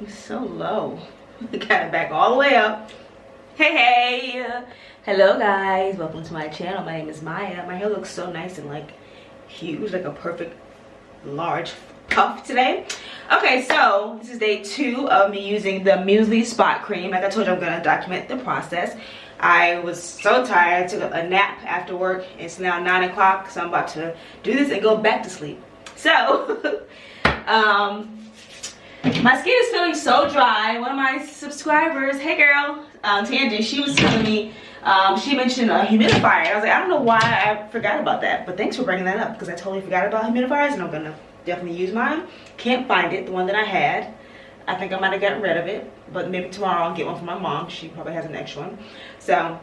It's so low. Got it back all the way up. Hey, hello guys, welcome to my channel. My name is Maya. My hair looks so nice and like huge, like a perfect large puff today. Okay, so this is day 2 of me using the Musely Spot Cream. Like I told you, I'm gonna document the process. I was so tired. I took a nap after work. It's now 9 o'clock, so I'm about to do this and go back to sleep. So my skin is feeling so dry. One of my subscribers, hey girl, Tandy, she was telling me, she mentioned a humidifier. I was like, I don't know why I forgot about that, but thanks for bringing that up because I totally forgot about humidifiers and I'm gonna definitely use mine. Can't find it, the one that I had. I think I might have gotten rid of it, but maybe tomorrow I'll get one for my mom. She probably has an extra one. So,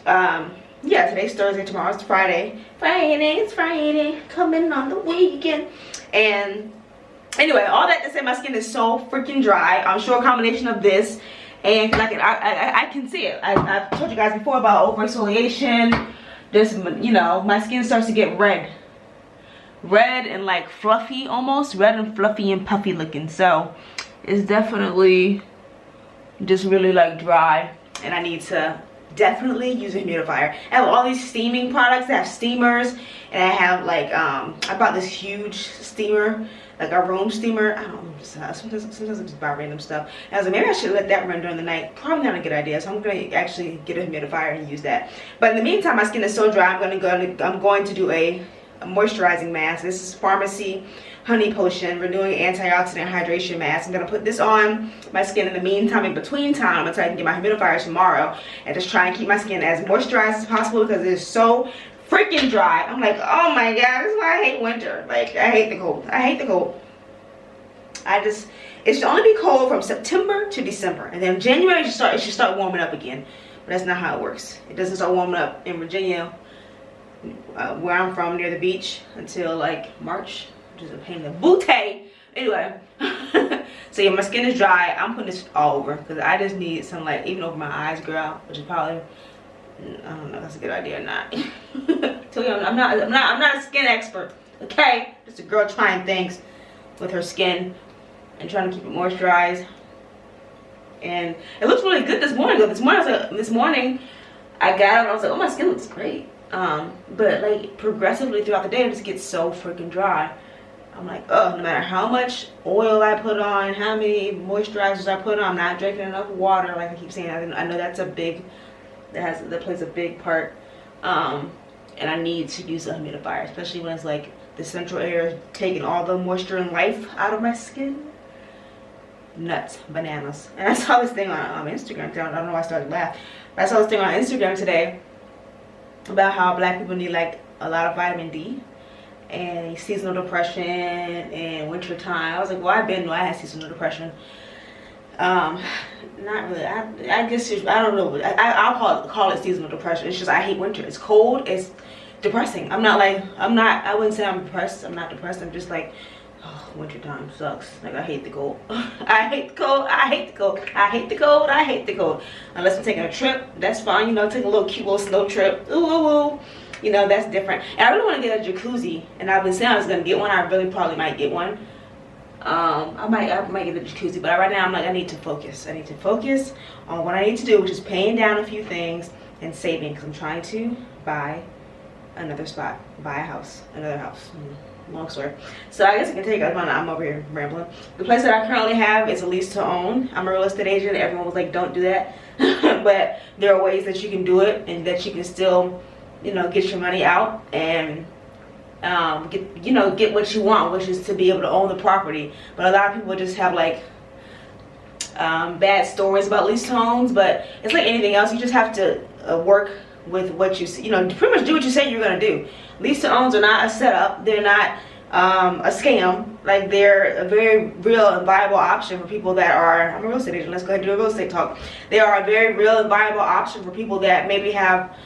yeah, today's Thursday, tomorrow's Friday. It's Friday, coming on the weekend. And anyway, all that to say, my skin is so freaking dry. I'm sure a combination of this and I can see it. I've told you guys before about over exfoliation. Just, you know, my skin starts to get red and like fluffy, almost red and fluffy and puffy looking. So it's definitely just really like dry, and I need to definitely use a humidifier. I have all these steaming products. I have steamers, and I have like I bought this huge steamer, like a room steamer. I don't know, sometimes I just buy random stuff. And I was like, maybe I should let that run during the night. Probably not a good idea. So I'm gonna actually get a humidifier and use that. But in the meantime, my skin is so dry. I'm going to do a moisturizing mask. This is Pharmacy Honey Potion Renewing Antioxidant Hydration Mask. I'm gonna put this on my skin in the meantime, in between time, until I can get my humidifier tomorrow, and just try and keep my skin as moisturized as possible because it's so freaking dry. I'm like, oh my god, this is why I hate winter. Like, I hate the cold. I hate the cold. It should only be cold from September to December, and then January it should start warming up again. But that's not how it works. It doesn't start warming up in Virginia, where I'm from, near the beach, until like March, which is a pain in the booty. Anyway, so yeah, my skin is dry. I'm putting this all over because I just need sunlight, even over my eyes, girl, which is probably, I don't know if that's a good idea or not. Tell you, I'm not a skin expert, okay? Just a girl trying things with her skin and trying to keep it moisturized. And it looks really good this morning though. This morning I got up and I was like, oh, my skin looks great. But like progressively throughout the day, it just gets so freaking dry. I'm like, oh, no matter how much oil I put on, how many moisturizers I put on, I'm not drinking enough water. Like I keep saying, I know that's that plays a big part. And I need to use a humidifier, especially when it's like the central air is taking all the moisture and life out of my skin. Nuts, bananas. And I saw this thing on Instagram. I don't know why I started to laugh, but I saw this thing on Instagram today about how black people need like a lot of vitamin D and seasonal depression and winter time. I was like, well, I had seasonal depression. Not really. I guess I don't know. I'll call it seasonal depression. It's just I hate winter. It's cold. It's depressing. I wouldn't say I'm depressed. I'm not depressed. I'm just like, oh, winter time sucks. Like, I hate the cold. I hate the cold. I hate the cold. I hate the cold. I hate the cold. Unless I'm taking a trip, that's fine. You know, take a little cute little slow trip. Ooh, ooh, ooh. You know, that's different. And I really want to get a jacuzzi. And I've been saying I was going to get one. I really probably might get one. I might get a jacuzzi. But right now, I'm like, I need to focus. I need to focus on what I need to do, which is paying down a few things and saving. Because I'm trying to buy another spot. Buy a house. Another house. Long story. So I guess I can take it. I'm over here rambling. The place that I currently have is a lease to own. I'm a real estate agent. Everyone was like, don't do that. But there are ways that you can do it and that you can still, you know, get your money out and get what you want, which is to be able to own the property. But a lot of people just have like bad stories about lease to owns. But it's like anything else. You just have to work with what you see, you know, pretty much do what you say you're gonna do. Lease to owns are not a setup. They're not a scam. Like, they're a very real and viable option for people that are, I'm a real estate agent, let's go ahead and do a real estate talk. They are a very real and viable option for people that maybe have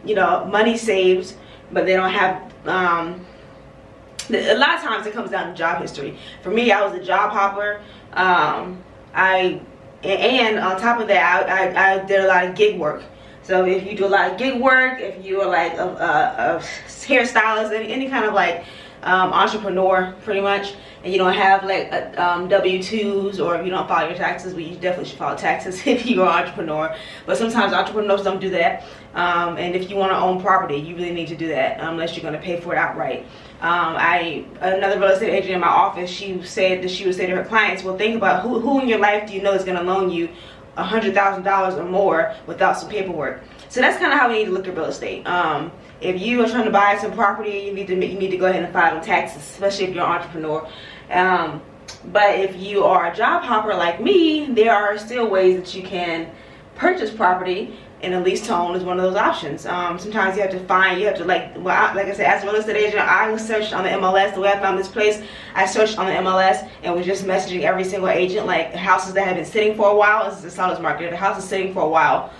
you know, money saved, but they don't have a lot of times it comes down to job history. For me, I was a job hopper. And on top of that, I did a lot of gig work. So if you do a lot of gig work, if you are like a hairstylist, any kind of like entrepreneur pretty much, and you don't have like W-2s, or if you don't file your taxes, well, you definitely should file taxes if you're an entrepreneur. But sometimes entrepreneurs don't do that, and if you want to own property, you really need to do that unless you're going to pay for it outright. Another real estate agent in my office, she said that she would say to her clients, well, think about who in your life do you know is going to loan you $100,000 or more without some paperwork. So that's kind of how we need to look at real estate. If you are trying to buy some property, you need to go ahead and file the taxes, especially if you're an entrepreneur. But if you are a job hopper like me, there are still ways that you can purchase property, and a lease to own is one of those options. Sometimes you have to like I said, as a real estate agent, I searched on the MLS. The way I found this place, I searched on the MLS and was just messaging every single agent, like houses that have been sitting for a while. This is a seller's market. If the house is sitting for a while,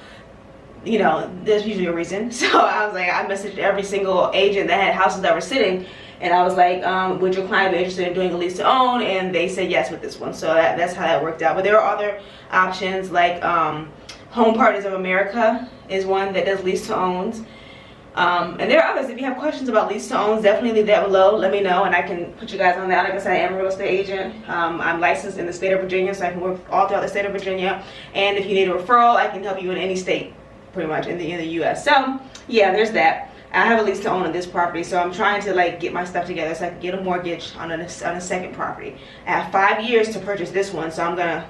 you know, there's usually a reason. So I was like, I messaged every single agent that had houses that were sitting, and I was like, would your client be interested in doing a lease to own? And they said yes with this one. So that's how that worked out. But there are other options, like Home Partners of America is one that does lease to owns. And there are others. If you have questions about lease to owns, definitely leave that below. Let me know and I can put you guys on that. Like I said, I am a real estate agent. I'm licensed in the state of Virginia, so I can work all throughout the state of Virginia. And if you need a referral, I can help you in any state, pretty much in the US. So yeah, there's that. I have a lease to own on this property, so I'm trying to like get my stuff together so I can get a mortgage on a second property. I have 5 years to purchase this one, so I'm gonna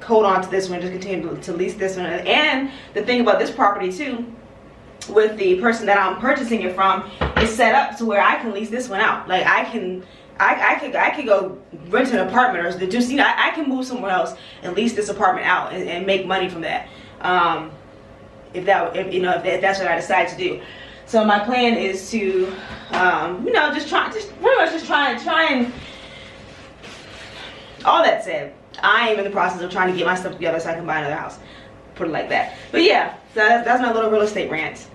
hold on to this one, just continue to lease this one. And the thing about this property too, with the person that I'm purchasing it from, is set up to where I can lease this one out. Like I could go rent an apartment, or just, you know, I can move somewhere else and lease this apartment out and make money from that. If that's what I decide to do. So my plan is to, you know, just try and. All that said, I am in the process of trying to get my stuff together so I can buy another house. Put it like that. But yeah, so that's my little real estate rant.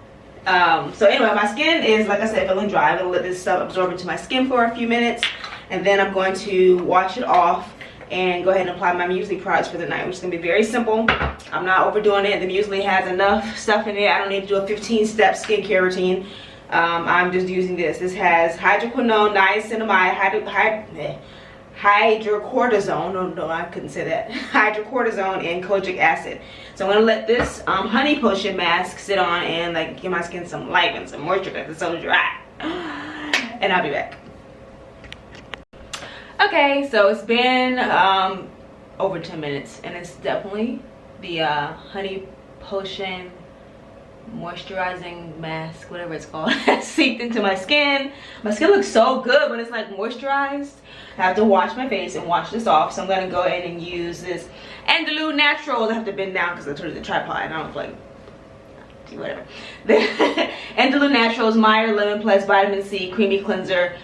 So anyway, my skin is, like I said, feeling dry. I'm gonna let this stuff absorb into my skin for a few minutes, and then I'm going to wash it off and go ahead and apply my Musely products for the night, which is gonna be very simple. I'm not overdoing it. The Musely has enough stuff in it. I don't need to do a 15-step skincare routine. I'm just using this. This has hydroquinone, niacinamide, hydrocortisone, no, I couldn't say that, hydrocortisone and kojic acid. So I'm going to let this honey potion mask sit on and like give my skin some light and some moisture because it's so dry. And I'll be back. Okay, so it's been over 10 minutes, and it's definitely the honey potion moisturizing mask, whatever it's called, seeped into my skin. My skin looks so good when it's like moisturized. I have to wash my face and wash this off, so I'm gonna go ahead and use this Andalou Naturals. I have to bend down because I turned the tripod and I don't like whatever. The Andalou Naturals Meyer Lemon Plus Vitamin C Creamy Cleanser.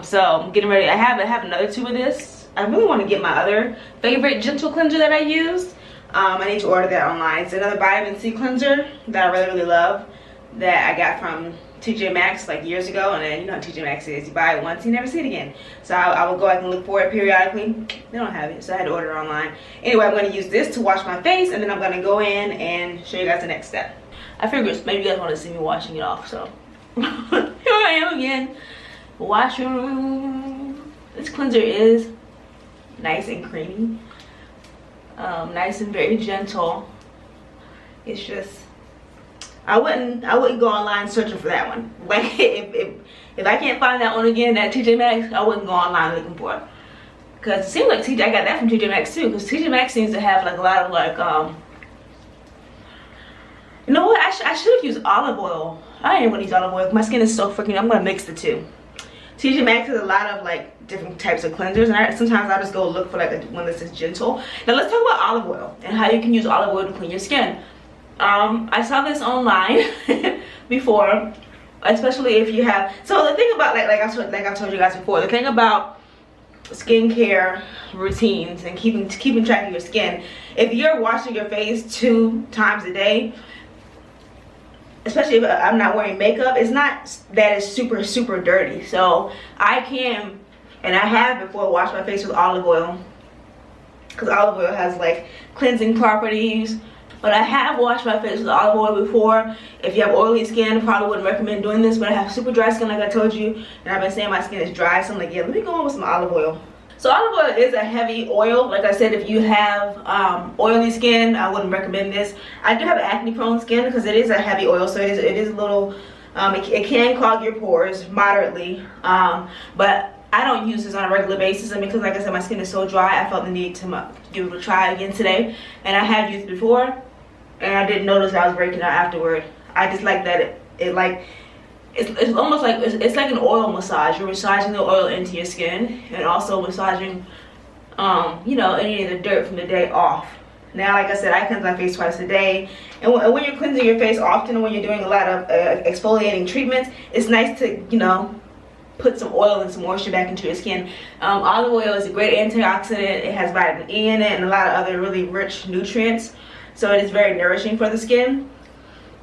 So I'm getting ready. I have another tube of this. I really want to get my other favorite gentle cleanser that I use. I need to order that online. It's another vitamin C cleanser that I really love, that I got from TJ Maxx like years ago. And then you know how TJ Maxx is, you buy it once, you never see it again. So I will go back and look for it periodically. They don't have it, so I had to order it online. Anyway, I'm going to use this to wash my face, and then I'm going to go in and show you guys the next step. I figured maybe you guys want to see me washing it off, so here I am again. Washroom. This cleanser is nice and creamy. Nice and very gentle. It's just, I wouldn't go online searching for that one. Like if I can't find that one again at TJ Maxx, I wouldn't go online looking for it. Cause it seems like I got that from TJ Maxx too. Cause TJ Maxx seems to have like a lot of like you know what? I should have used olive oil. I didn't want to use olive oil. My skin is so freaking. I'm gonna mix the two. TJ Maxx has a lot of like different types of cleansers, and sometimes I just go look for like one that's just gentle. Now let's talk about olive oil and how you can use olive oil to clean your skin. I saw this online before, especially if you have. So the thing about like I've told you guys before, the thing about skincare routines and keeping track of your skin, if you're washing your face 2 times a day, especially if I'm not wearing makeup, it's not that it's super dirty. So I can, and I have before, washed my face with olive oil, because olive oil has like cleansing properties, But I have washed my face with olive oil before. If you have oily skin, probably wouldn't recommend doing this, but I have super dry skin like I told you, and I've been saying my skin is dry, so I'm like, yeah, let me go on with some olive oil. So olive oil is a heavy oil. Like I said, if you have oily skin, I wouldn't recommend this. I do have acne prone skin because it is a heavy oil, so it is a little, it can clog your pores moderately, but I don't use this on a regular basis, and because like I said, my skin is so dry, I felt the need to give it a try again today. And I have used it before, and I didn't notice I was breaking out afterward. I just like that it's almost like it's like an oil massage. You're massaging the oil into your skin, and also massaging you know, any of the dirt from the day off. Now, like I said, I cleanse my face twice a day, and when you're cleansing your face often, and when you're doing a lot of exfoliating treatments, it's nice to, you know, put some oil and some moisture back into your skin. Olive oil is a great antioxidant. It has vitamin E in it and a lot of other really rich nutrients, so it is very nourishing for the skin.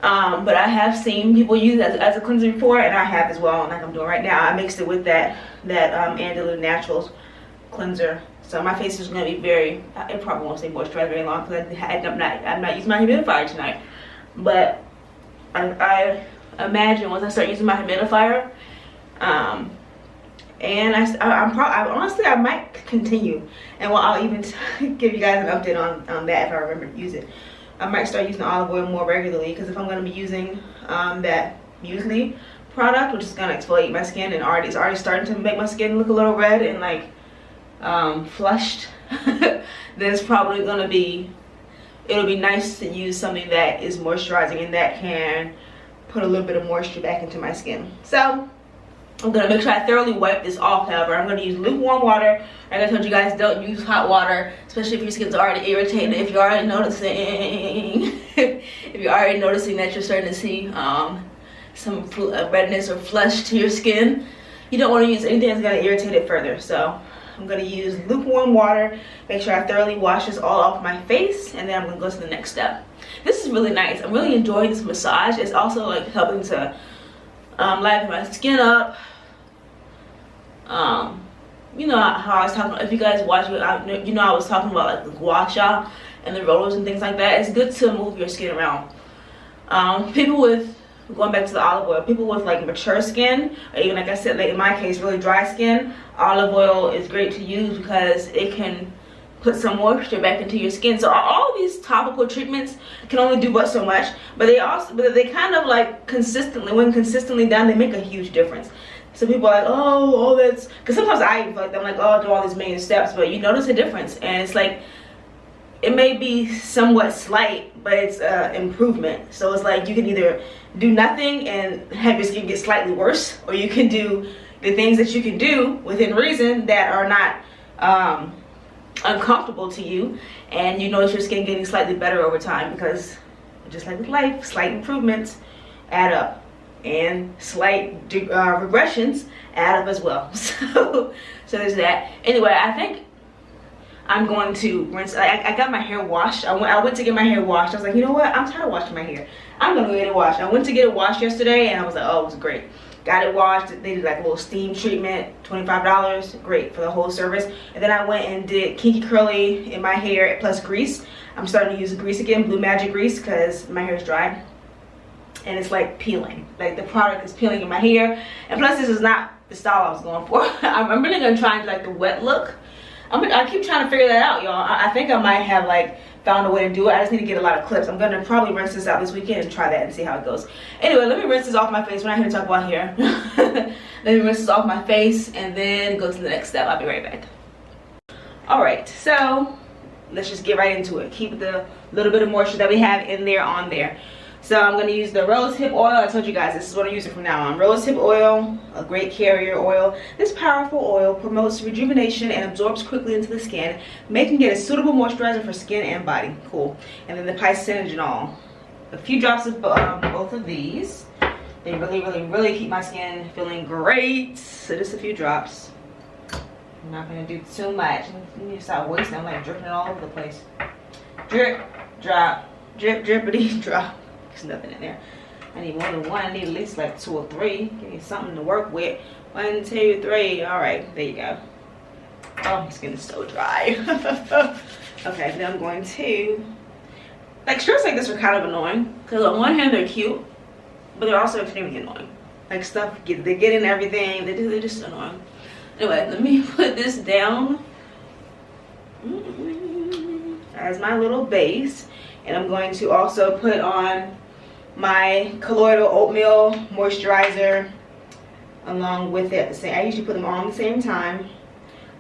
But I have seen people use it as a cleanser before, and I have as well, like I'm doing right now. I mixed it with that Andalou Naturals cleanser, so my face is going to be very, it probably won't stay moisturized very long because I'm not using my humidifier tonight. But I imagine once I start using my humidifier, and I honestly, I might continue, and well, I'll even give you guys an update on that if I remember to use it. I might start using olive oil more regularly, because if I'm going to be using that Musely product, which is going to exfoliate my skin, and it's already starting to make my skin look a little red and like flushed, then it's probably going to be, it'll be nice to use something that is moisturizing and that can put a little bit of moisture back into my skin. So I'm going to make sure I thoroughly wipe this off. However, I'm going to use lukewarm water. Like I told you guys, don't use hot water, especially if your skin's already irritated. If you're already noticing, that you're starting to see some redness or flush to your skin, you don't want to use anything that's going to irritate it further. So I'm going to use lukewarm water, make sure I thoroughly wash this all off my face, and then I'm going to go to the next step. This is really nice. I'm really enjoying this massage. It's also like helping to lighten my skin up. You know how I was talking, if you guys watch it, you know I was talking about like the gua sha and the rollers and things like that. It's good to move your skin around. People with, going back to the olive oil, people with like mature skin, or even like I said, like in my case, really dry skin, olive oil is great to use because it can put some moisture back into your skin. So all of these topical treatments can only do but so much, but they kind of like when consistently done, they make a huge difference. So people are like, oh, that's, because sometimes I'm like, oh, I'll do all these million steps, but you notice a difference, and it's like, it may be somewhat slight, but it's improvement. So it's like you can either do nothing and have your skin get slightly worse, or you can do the things that you can do within reason that are not uncomfortable to you, and you notice your skin getting slightly better over time, because just like with life, slight improvements add up, and slight regressions add up as well. So there's that. Anyway, I think I'm going to rinse. I got my hair washed. I went to get my hair washed. I was like, you know what, I'm tired of washing my hair, I'm gonna go get it washed. I went to get it washed yesterday, and I was like, oh, it was great. Got it washed. They did like a little steam treatment, $25, great for the whole service. And then I went and did kinky curly in my hair plus grease. I'm starting to use grease again, Blue Magic grease, because my hair is dry and it's like peeling. Like the product is peeling in my hair, and plus this is not the style I was going for. I'm really gonna try and like the wet look. I keep trying to figure that out, y'all. I think I might have like found a way to do it. I just need to get a lot of clips. I'm gonna probably rinse this out this weekend and try that and see how it goes. Anyway, let me rinse this off my face. We're not here to talk about hair. Let me rinse this off my face and then go to the next step. I'll be right back. All right, so let's just get right into it. Keep the little bit of moisture that we have in there on there. So I'm going to use the rose hip oil. I told you guys this is what I'm using from now on. Rose hip oil, a great carrier oil. This powerful oil promotes rejuvenation and absorbs quickly into the skin, making it a suitable moisturizer for skin and body. Cool. And then the pycinogenol. A few drops of both of these. They really keep my skin feeling great. So just a few drops. I'm not going to do too much. I need to stop wasting. I'm like dripping it all over the place. Drip, drop, drip, drippity, drop. There's nothing in there. I need more than one. I need at least like 2 or 3. Give me something to work with. 1, 2, 3. All right, there you go. Oh, my skin is so dry. Okay, now I'm going to Like shirts like this are kind of annoying because on one hand they're cute, but they're also extremely annoying. Like stuff they get in everything. They're just annoying. Anyway, let me put this down as my little base, and I'm going to also put on my colloidal oatmeal moisturizer along with it. I usually put them all at the same time.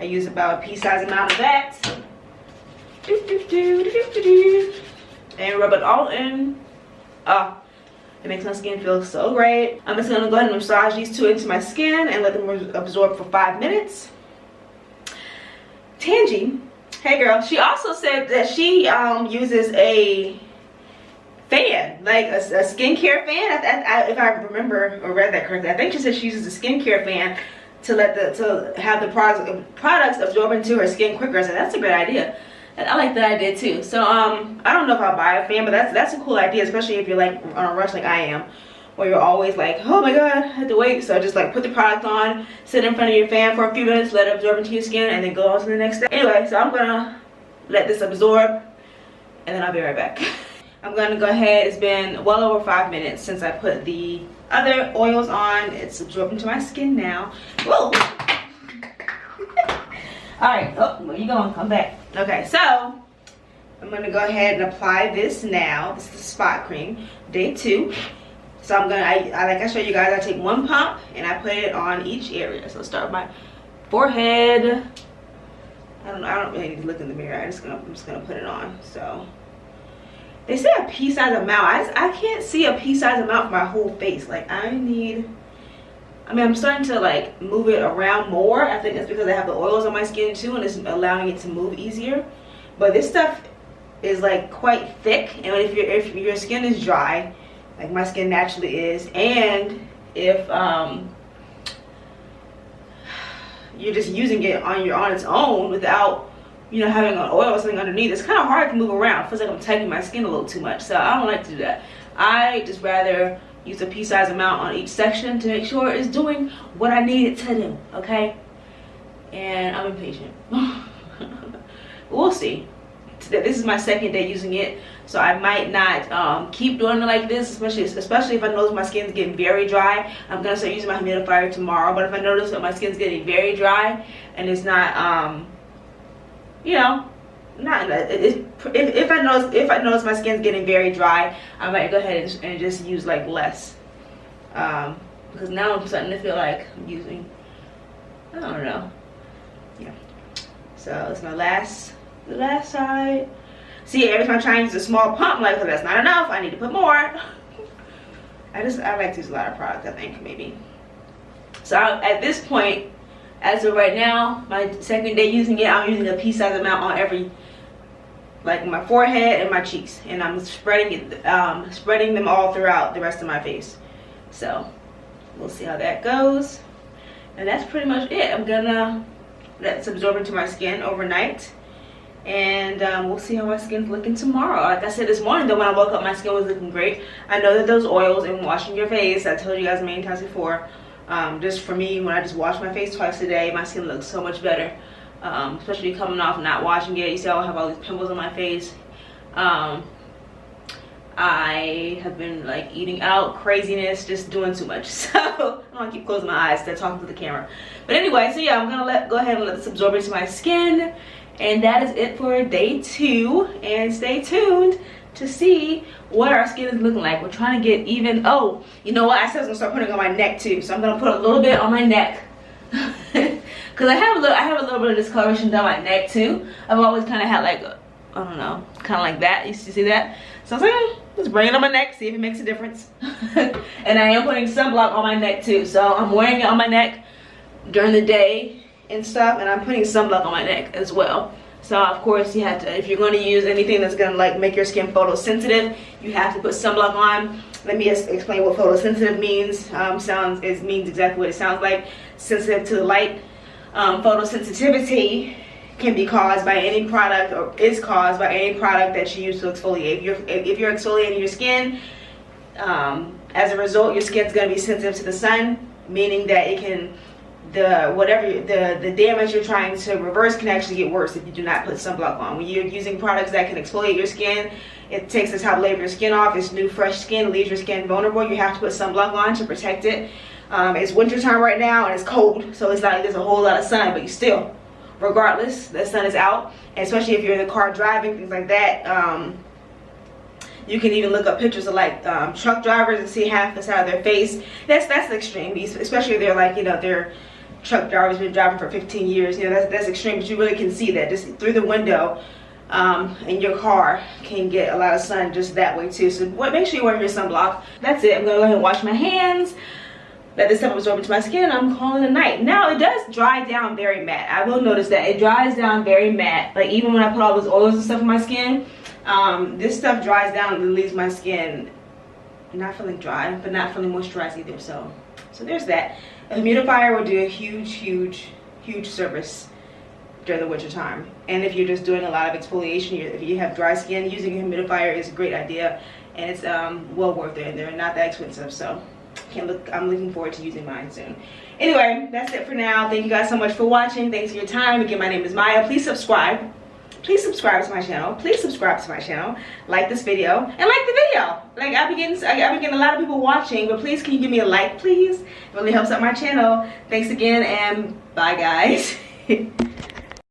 I use about a pea-sized amount of that. And rub it all in. It makes my skin feel so great. I'm just gonna go ahead and massage these two into my skin and let them absorb for 5 minutes. Tangy, hey girl, she also said that she uses a fan, like a skincare fan. If I remember or read that correctly, I think she said she uses a skincare fan to have the products absorb into her skin quicker. So that's a great idea. I like that idea too. So I don't know if I'll buy a fan, but that's a cool idea, especially if you're like on a rush like I am, where you're always like, oh my god, I have to wait. So just like put the product on, sit in front of your fan for a few minutes, let it absorb into your skin, and then go on to the next step. Anyway, so I'm gonna let this absorb, and then I'll be right back. I'm gonna go ahead. It's been well over 5 minutes since I put the other oils on. It's absorbing to my skin now. Whoa. All right, oh, where you going? Come back. Okay, so I'm gonna go ahead and apply this now. This is the spot cream, day 2. So I'm gonna, like I showed you guys, I take 1 pump and I put it on each area. So I'll start with my forehead. I don't really need to look in the mirror. I'm just gonna put it on. So they say a pea-sized amount. I can't see a pea-sized amount for my whole face. Like I'm starting to like move it around more. I think it's because I have the oils on my skin too, and it's allowing it to move easier. But this stuff is like quite thick, and if your skin is dry, like my skin naturally is, and if you're just using it on its own without, you know, having an oil or something underneath, it's kind of hard to move around. It feels like I'm tightening my skin a little too much, so I don't like to do that. I just rather use a pea-sized amount on each section to make sure it's doing what I need it to do, okay? And I'm impatient. We'll see. This is my 2nd day using it, so I might not keep doing it like this, especially if I notice my skin's getting very dry. I'm gonna start using my humidifier tomorrow, but if I notice that my skin's getting very dry and it's not, you know, if I notice my skin's getting very dry, I might go ahead and just use like less, because now I'm starting to feel like I'm using, I don't know, yeah. So it's my the last side. See, every time I try and use a small pump, like, that's not enough, I need to put more. I like to use a lot of product, I think, maybe. So at this point, as of right now, my 2nd day using it, I'm using a pea-sized amount on every, like my forehead and my cheeks, and I'm spreading them all throughout the rest of my face. So we'll see how that goes, and that's pretty much it. I'm gonna let this absorb into my skin overnight, and we'll see how my skin's looking tomorrow. Like I said this morning though, when I woke up, my skin was looking great. I know that those oils and washing your face, I told you guys many times before, just for me, when I just wash my face twice a day, my skin looks so much better. Especially coming off not washing it. You see, I have all these pimples on my face. I have been like eating out, craziness, just doing too much. So I don't want to keep closing my eyes instead of talking to the camera. But anyway, so yeah, I'm gonna go ahead and let this absorb into my skin, and that is it for day 2. And stay tuned to see what our skin is looking like. We're trying to get even. Oh, you know what? I said I was gonna start putting it on my neck too, so I'm gonna put a little bit on my neck. Because I have a little bit of discoloration down my neck too. I've always kind of had like, I don't know, kind of like that. You see that? So I was like, let's bring it on my neck, see if it makes a difference. And I am putting sunblock on my neck too. So I'm wearing it on my neck during the day and stuff, and I'm putting sunblock on my neck as well. So of course you have to, if you're going to use anything that's going to like make your skin photosensitive, you have to put sunblock on. Let me just explain what photosensitive means. It means exactly what it sounds like. Sensitive to the light. Photosensitivity can be caused by any product, or is caused by any product that you use to exfoliate. If you're exfoliating your skin, as a result, your skin's going to be sensitive to the sun, meaning that it can the damage you're trying to reverse can actually get worse if you do not put sunblock on. When you're using products that can exfoliate your skin, it takes the top layer of your skin off. It's new fresh skin, leaves your skin vulnerable. You have to put sunblock on to protect it. It's winter time right now and it's cold, so it's not like there's a whole lot of sun, but you still, regardless, the sun is out. And especially if you're in the car driving, things like that. You can even look up pictures of like truck drivers and see half the side of their face. That's the extreme, especially if they're like, you know, they're truck drivers, been driving for 15 years. You know, that's extreme, but you really can see that just through the window. And your car can get a lot of sun just that way too. So make sure you wear your sunblock. That's it. I'm gonna go ahead and wash my hands, let this stuff absorb into my skin, and I'm calling it a night. Now it does dry down very matte. I will notice that it dries down very matte. Like even when I put all those oils and stuff on my skin, this stuff dries down and leaves my skin not feeling dry, but not feeling moisturized either. So there's that. A humidifier will do a huge service during the winter time. And if you're just doing a lot of exfoliation, if you have dry skin, using a humidifier is a great idea, and it's well worth it, and they're not that expensive. So I'm looking forward to using mine soon. Anyway, that's it for now. Thank you guys so much for watching. Thanks for your time. Again, my name is Maya. Please subscribe. Please subscribe to my channel. Please subscribe to my channel. Like this video and like the video. Like I've been getting a lot of people watching, but please can you give me a like, please? It really helps out my channel. Thanks again, and bye guys.